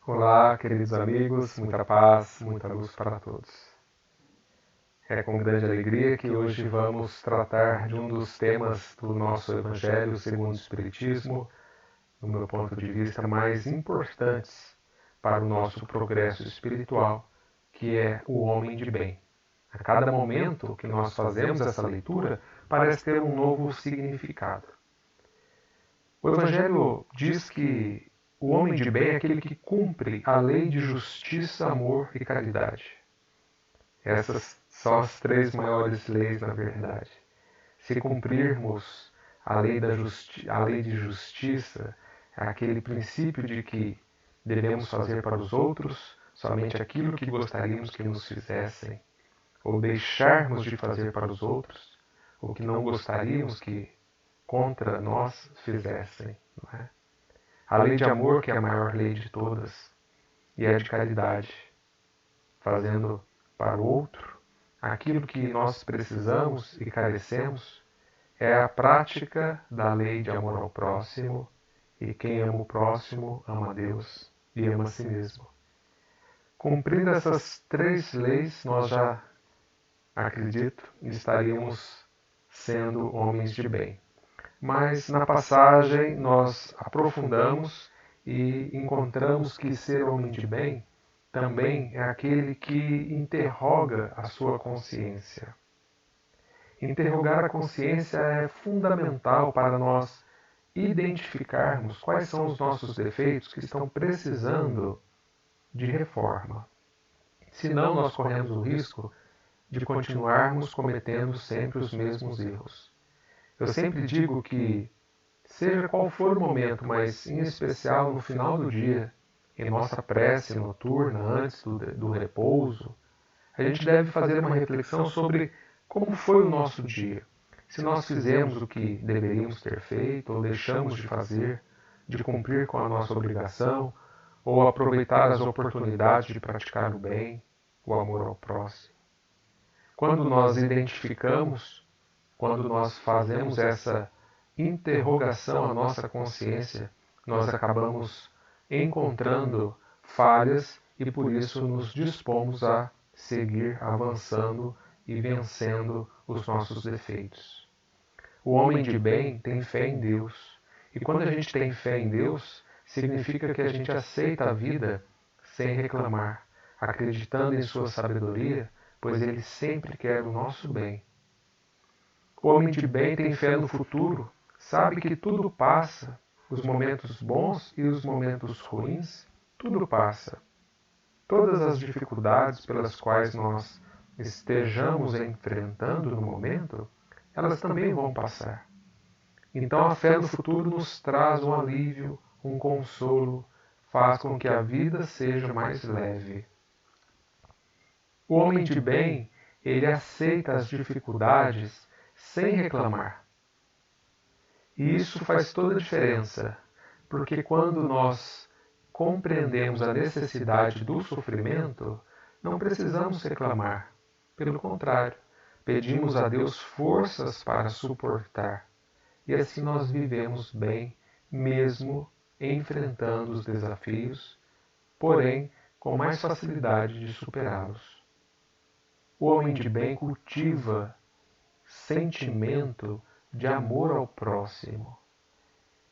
Olá, queridos amigos, muita paz, muita luz para todos. É com grande alegria que hoje vamos tratar de um dos temas do nosso Evangelho segundo o Espiritismo, no meu ponto de vista, mais importantes para o nosso progresso espiritual, que é o homem de bem. A cada momento que nós fazemos essa leitura, parece ter um novo significado. O Evangelho diz que o homem de bem é aquele que cumpre a lei de justiça, amor e caridade. Essas são as três maiores leis, na verdade. Se cumprirmos a lei de justiça, é aquele princípio de que devemos fazer para os outros somente aquilo que gostaríamos que nos fizessem, ou deixarmos de fazer para os outros o que não gostaríamos que contra nós fizessem. Não é? A lei de amor, que é a maior lei de todas, e a de caridade, fazendo para o outro aquilo que nós precisamos e carecemos, é a prática da lei de amor ao próximo, e quem ama o próximo ama a Deus e ama a si mesmo. Cumprindo essas três leis, nós já, acredito, estaríamos sendo homens de bem. Mas na passagem nós aprofundamos e encontramos que ser homem de bem também é aquele que interroga a sua consciência. Interrogar a consciência é fundamental para nós identificarmos quais são os nossos defeitos que estão precisando de reforma. Senão, nós corremos o risco de continuarmos cometendo sempre os mesmos erros. Eu sempre digo que, seja qual for o momento, mas em especial no final do dia, em nossa prece noturna, antes do repouso, a gente deve fazer uma reflexão sobre como foi o nosso dia. Se nós fizemos o que deveríamos ter feito, ou deixamos de fazer, de cumprir com a nossa obrigação, ou aproveitar as oportunidades de praticar o bem, o amor ao próximo. Quando nós identificamos, quando nós fazemos essa interrogação à nossa consciência, nós acabamos encontrando falhas e por isso nos dispomos a seguir avançando e vencendo os nossos defeitos. O homem de bem tem fé em Deus. E quando a gente tem fé em Deus, significa que a gente aceita a vida sem reclamar, acreditando em sua sabedoria, pois ele sempre quer o nosso bem. O homem de bem tem fé no futuro, sabe que tudo passa, os momentos bons e os momentos ruins, tudo passa. Todas as dificuldades pelas quais nós estejamos enfrentando no momento, elas também vão passar. Então a fé no futuro nos traz um alívio, um consolo, faz com que a vida seja mais leve. O homem de bem, ele aceita as dificuldades sem reclamar. E isso faz toda a diferença, porque quando nós compreendemos a necessidade do sofrimento, não precisamos reclamar. Pelo contrário, pedimos a Deus forças para suportar. E assim nós vivemos bem, mesmo enfrentando os desafios, porém com mais facilidade de superá-los. O homem de bem cultiva sentimento de amor ao próximo.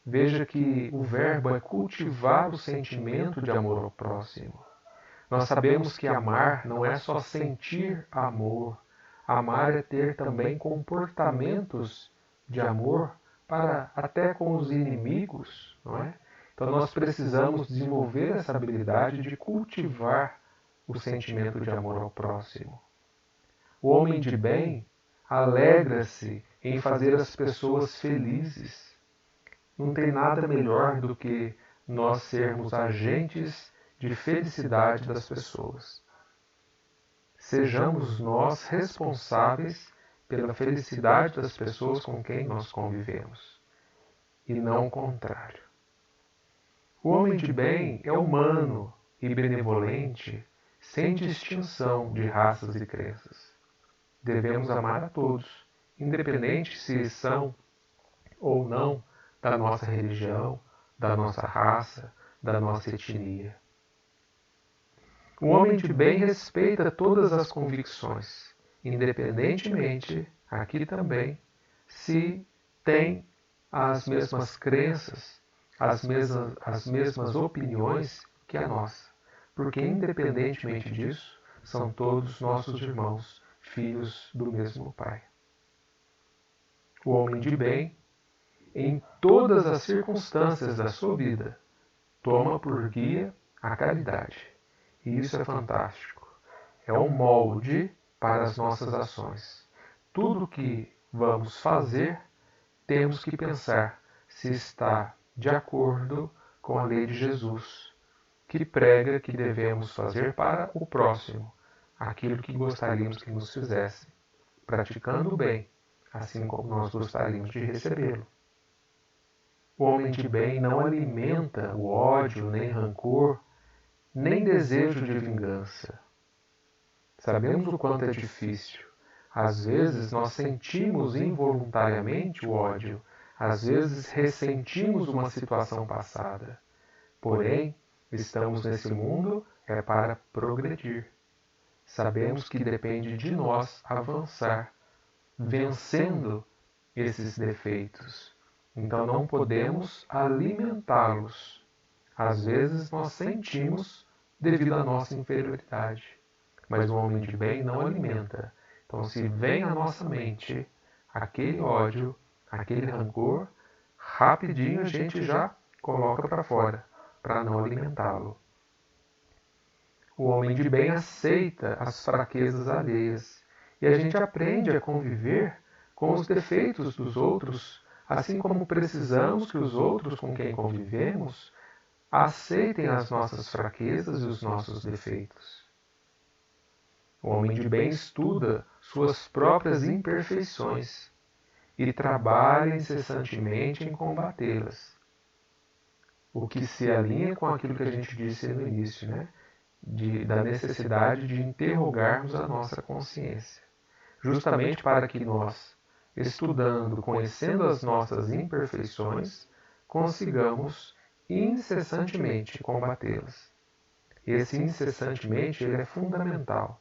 Veja que o verbo é cultivar o sentimento de amor ao próximo. Nós sabemos que amar não é só sentir amor. Amar é ter também comportamentos de amor para até com os inimigos, não é? Então nós precisamos desenvolver essa habilidade de cultivar o sentimento de amor ao próximo. O homem de bem alegra-se em fazer as pessoas felizes. Não tem nada melhor do que nós sermos agentes de felicidade das pessoas. Sejamos nós responsáveis pela felicidade das pessoas com quem nós convivemos, e não o contrário. O homem de bem é humano e benevolente, sem distinção de raças e crenças. Devemos amar a todos, independente se são ou não da nossa religião, da nossa raça, da nossa etnia. O homem de bem respeita todas as convicções, independentemente, aqui também, se tem as mesmas crenças, as mesmas opiniões que a nossa. Porque, independentemente disso, são todos nossos irmãos, filhos do mesmo Pai. O homem de bem, em todas as circunstâncias da sua vida, toma por guia a caridade. E isso é fantástico. É um molde para as nossas ações. Tudo que vamos fazer, temos que pensar se está de acordo com a lei de Jesus, que prega que devemos fazer para o próximo aquilo que gostaríamos que nos fizesse, praticando o bem, assim como nós gostaríamos de recebê-lo. O homem de bem não alimenta o ódio, nem rancor, nem desejo de vingança. Sabemos o quanto é difícil. Às vezes nós sentimos involuntariamente o ódio, às vezes ressentimos uma situação passada. Porém, estamos nesse mundo para progredir. Sabemos que depende de nós avançar, vencendo esses defeitos. Então não podemos alimentá-los. Às vezes nós sentimos devido à nossa inferioridade, mas o homem de bem não alimenta. Então, se vem à nossa mente aquele ódio, aquele rancor, rapidinho a gente já coloca para fora, para não alimentá-lo. O homem de bem aceita as fraquezas alheias e a gente aprende a conviver com os defeitos dos outros, assim como precisamos que os outros com quem convivemos aceitem as nossas fraquezas e os nossos defeitos. O homem de bem estuda suas próprias imperfeições e trabalha incessantemente em combatê-las. O que se alinha com aquilo que a gente disse no início, né? Da necessidade de interrogarmos a nossa consciência, justamente para que nós, estudando, conhecendo as nossas imperfeições, consigamos incessantemente combatê-las. Esse incessantemente ele é fundamental,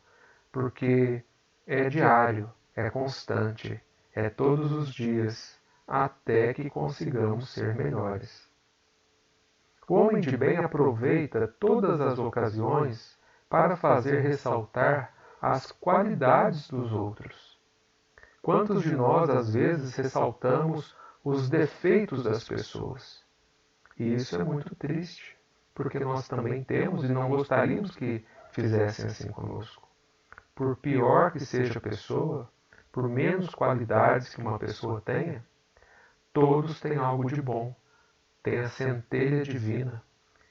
porque é diário, é constante, é todos os dias, até que consigamos ser melhores. O homem de bem aproveita todas as ocasiões para fazer ressaltar as qualidades dos outros. Quantos de nós, às vezes, ressaltamos os defeitos das pessoas? E isso é muito triste, porque nós também temos e não gostaríamos que fizessem assim conosco. Por pior que seja a pessoa, por menos qualidades que uma pessoa tenha, todos têm algo de bom. Tem a centelha divina.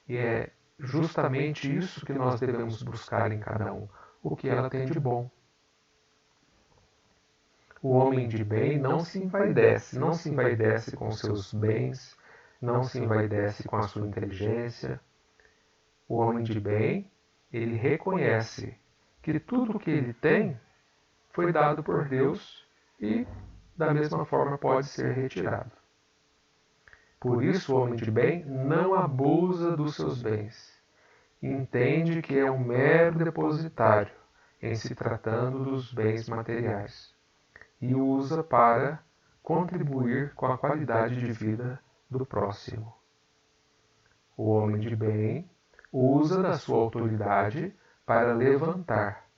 E é justamente isso que nós devemos buscar em cada um, o que ela tem de bom. O homem de bem não se envaidece com seus bens, não se envaidece com a sua inteligência. O homem de bem, ele reconhece que tudo o que ele tem foi dado por Deus e, da mesma forma, pode ser retirado. Por isso, o homem de bem não abusa dos seus bens. Entende que é um mero depositário em se tratando dos bens materiais e usa para contribuir com a qualidade de vida do próximo. O homem de bem usa da sua autoridade para levantar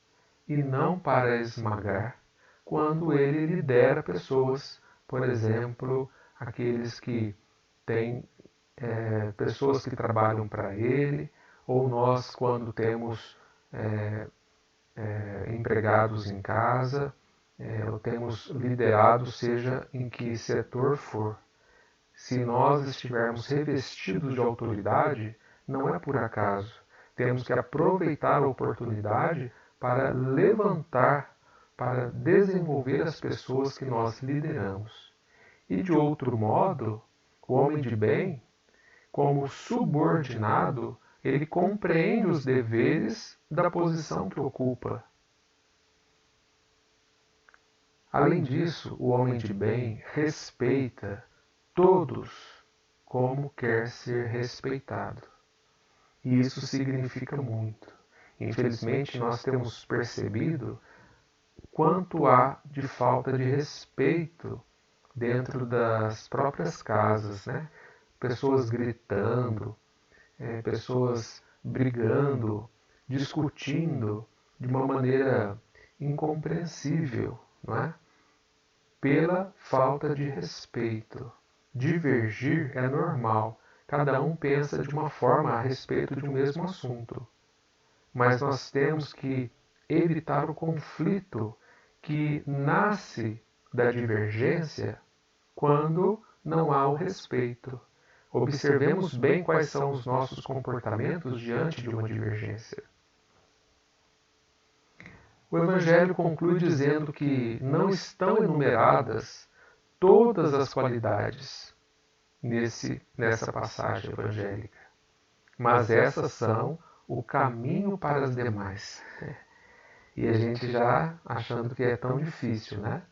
e não para esmagar quando ele lidera pessoas, por exemplo, aqueles que têm pessoas que trabalham para ele, ou nós quando temos empregados em casa, ou temos liderados, seja em que setor for. Se nós estivermos revestidos de autoridade, não é por acaso. Temos que aproveitar a oportunidade para levantar, para desenvolver as pessoas que nós lideramos. E de outro modo, o homem de bem, como subordinado, ele compreende os deveres da posição que ocupa. Além disso, o homem de bem respeita todos como quer ser respeitado. E isso significa muito. Infelizmente, nós temos percebido quanto há de falta de respeito dentro das próprias casas, né? Pessoas gritando, pessoas brigando, discutindo de uma maneira incompreensível, não é? Pela falta de respeito. Divergir é normal, cada um pensa de uma forma a respeito de um mesmo assunto. Mas nós temos que evitar o conflito que nasce da divergência quando não há o respeito. Observemos bem quais são os nossos comportamentos diante de uma divergência. O Evangelho conclui dizendo que não estão enumeradas todas as qualidades nessa passagem evangélica, mas essas são o caminho para as demais. E a gente já achando que é tão difícil, né?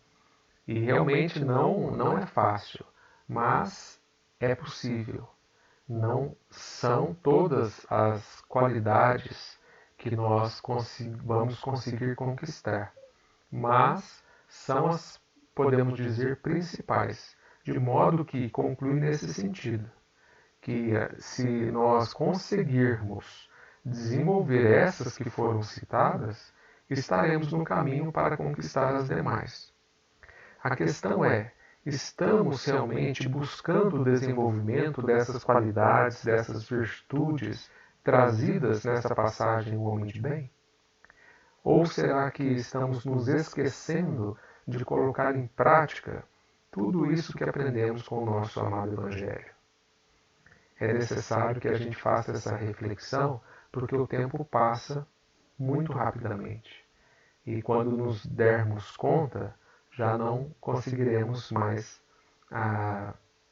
E realmente não é fácil, mas é possível. Não são todas as qualidades que nós vamos conseguir conquistar, mas são as, podemos dizer, principais, de modo que conclui nesse sentido, que se nós conseguirmos desenvolver essas que foram citadas, estaremos no caminho para conquistar as demais. A questão é, estamos realmente buscando o desenvolvimento dessas qualidades, dessas virtudes trazidas nessa passagem O Homem de Bem? Ou será que estamos nos esquecendo de colocar em prática tudo isso que aprendemos com o nosso amado Evangelho? É necessário que a gente faça essa reflexão, porque o tempo passa muito rapidamente. E quando nos dermos conta, já não conseguiremos mais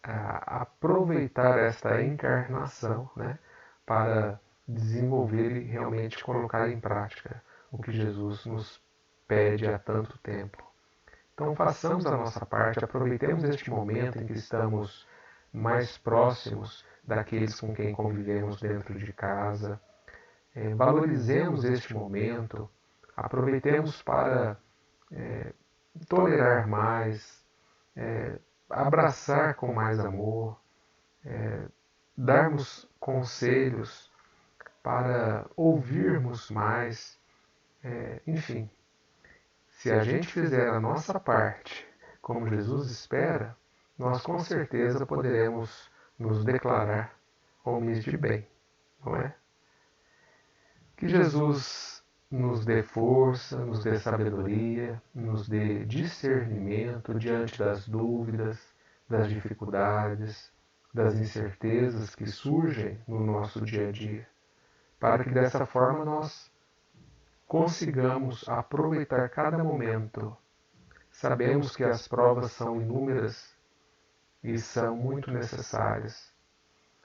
aproveitar esta encarnação, né, para desenvolver e realmente colocar em prática o que Jesus nos pede há tanto tempo. Então façamos a nossa parte, aproveitemos este momento em que estamos mais próximos daqueles com quem convivemos dentro de casa, valorizemos este momento, aproveitemos para tolerar mais, abraçar com mais amor, darmos conselhos para ouvirmos mais, enfim. Se a gente fizer a nossa parte como Jesus espera, nós com certeza poderemos nos declarar homens de bem, não é? Que Jesus nos dê força, nos dê sabedoria, nos dê discernimento diante das dúvidas, das dificuldades, das incertezas que surgem no nosso dia a dia, para que dessa forma nós consigamos aproveitar cada momento. Sabemos que as provas são inúmeras e são muito necessárias.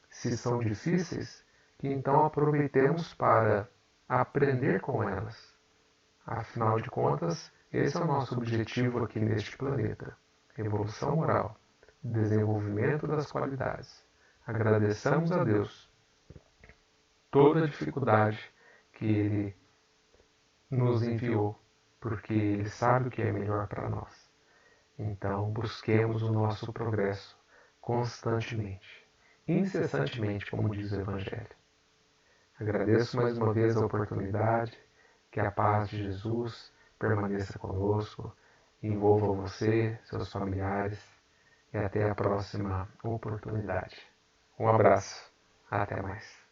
Se são difíceis, que então aproveitemos para aprender com elas. Afinal de contas, esse é o nosso objetivo aqui neste planeta: evolução moral, desenvolvimento das qualidades. Agradeçamos a Deus toda a dificuldade que Ele nos enviou, porque Ele sabe o que é melhor para nós. Então, busquemos o nosso progresso constantemente, incessantemente, como diz o Evangelho. Agradeço mais uma vez a oportunidade, que a paz de Jesus permaneça conosco, envolva você, seus familiares, e até a próxima oportunidade. Um abraço, até mais.